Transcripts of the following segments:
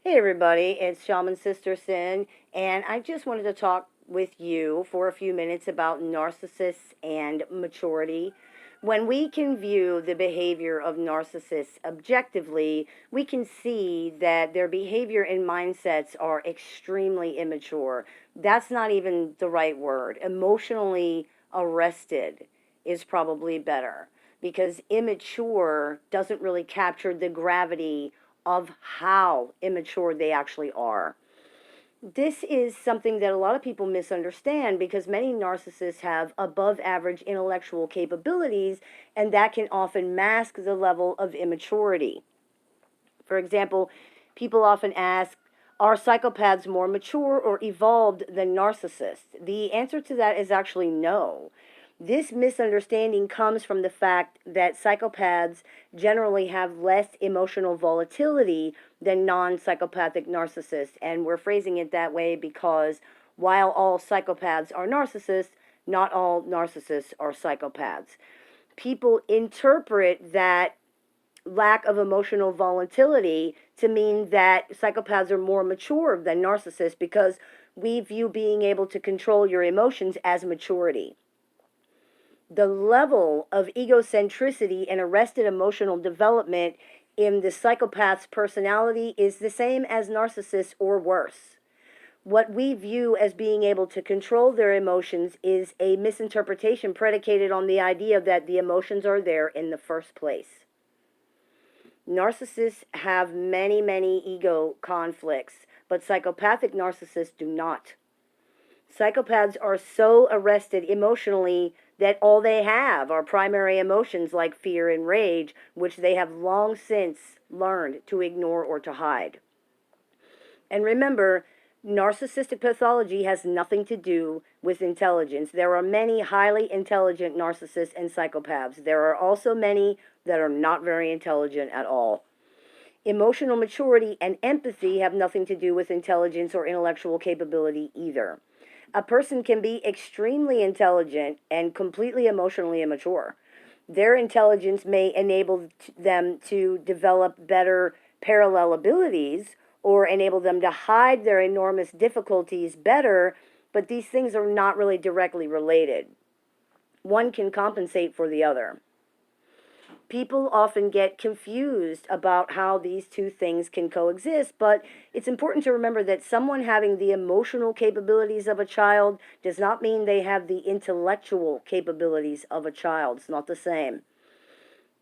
Hey everybody, it's Shaman Sister Sin, and I just wanted to talk with you for a few minutes about narcissists and maturity. When we can view the behavior of narcissists objectively, we can see that their behavior and mindsets are extremely immature. That's not even the right word. Emotionally arrested is probably better because immature doesn't really capture the gravity of how immature they actually are. This is something that a lot of people misunderstand because many narcissists have above average intellectual capabilities, and that can often mask the level of immaturity. For example, people often ask, are psychopaths more mature or evolved than narcissists? The answer to that is actually no. This misunderstanding comes from the fact that psychopaths generally have less emotional volatility than non psychopathic narcissists. And we're phrasing it that way because while all psychopaths are narcissists, not all narcissists are psychopaths. People interpret that lack of emotional volatility to mean that psychopaths are more mature than narcissists because we view being able to control your emotions as maturity. The level of egocentricity and arrested emotional development in the psychopath's personality is the same as narcissists or worse. What we view as being able to control their emotions is a misinterpretation predicated on the idea that the emotions are there in the first place. Narcissists have many, many ego conflicts, but psychopathic narcissists do not. Psychopaths are so arrested emotionally that all they have are primary emotions like fear and rage, which they have long since learned to ignore or to hide. And remember, narcissistic pathology has nothing to do with intelligence. There are many highly intelligent narcissists and psychopaths. There are also many that are not very intelligent at all. Emotional maturity and empathy have nothing to do with intelligence or intellectual capability either. A person can be extremely intelligent and completely emotionally immature. Their intelligence may enable them to develop better parallel abilities or enable them to hide their enormous difficulties better, but these things are not really directly related. One can compensate for the other. People often get confused about how these two things can coexist, but it's important to remember that someone having the emotional capabilities of a child does not mean they have the intellectual capabilities of a child. It's not the same.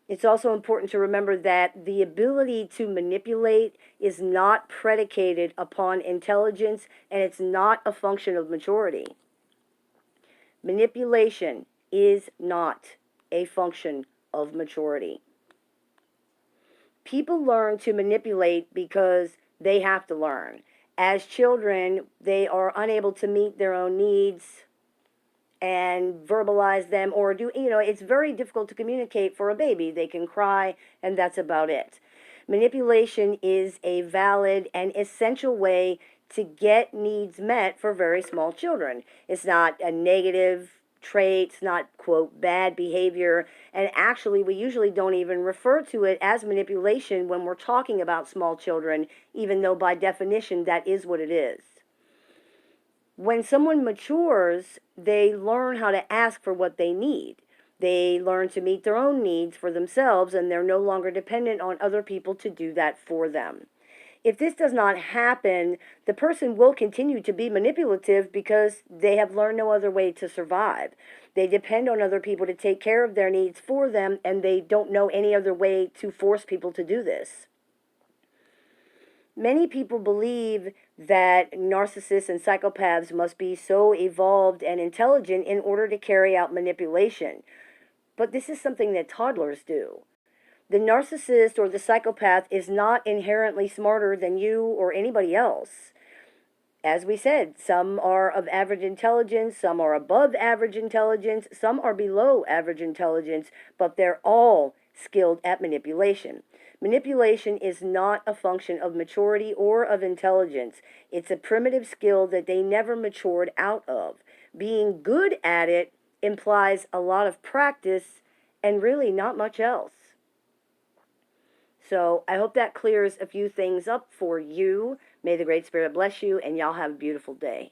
It's also important to remember that the ability to manipulate is not predicated upon intelligence, and it's not a function of maturity. Manipulation is not a function of maturity. People learn to manipulate because they have to learn. As children, they are unable to meet their own needs and verbalize them or do, it's very difficult to communicate for a baby. They can cry, and that's about it. Manipulation is a valid and essential way to get needs met for very small children. It's not a negative trait, it's not, quote, bad behavior, and actually, we usually don't even refer to it as manipulation when we're talking about small children, even though by definition that is what it is. When someone matures, they learn how to ask for what they need. They learn to meet their own needs for themselves, and they're no longer dependent on other people to do that for them. If this does not happen, the person will continue to be manipulative because they have learned no other way to survive. They depend on other people to take care of their needs for them, and they don't know any other way to force people to do this. Many people believe that narcissists and psychopaths must be so evolved and intelligent in order to carry out manipulation. But this is something that toddlers do. The narcissist or the psychopath is not inherently smarter than you or anybody else. As we said, some are of average intelligence, some are above average intelligence, some are below average intelligence, but they're all skilled at manipulation. Manipulation is not a function of maturity or of intelligence. It's a primitive skill that they never matured out of. Being good at it implies a lot of practice and really not much else. So I hope that clears a few things up for you. May the Great Spirit bless you, and y'all have a beautiful day.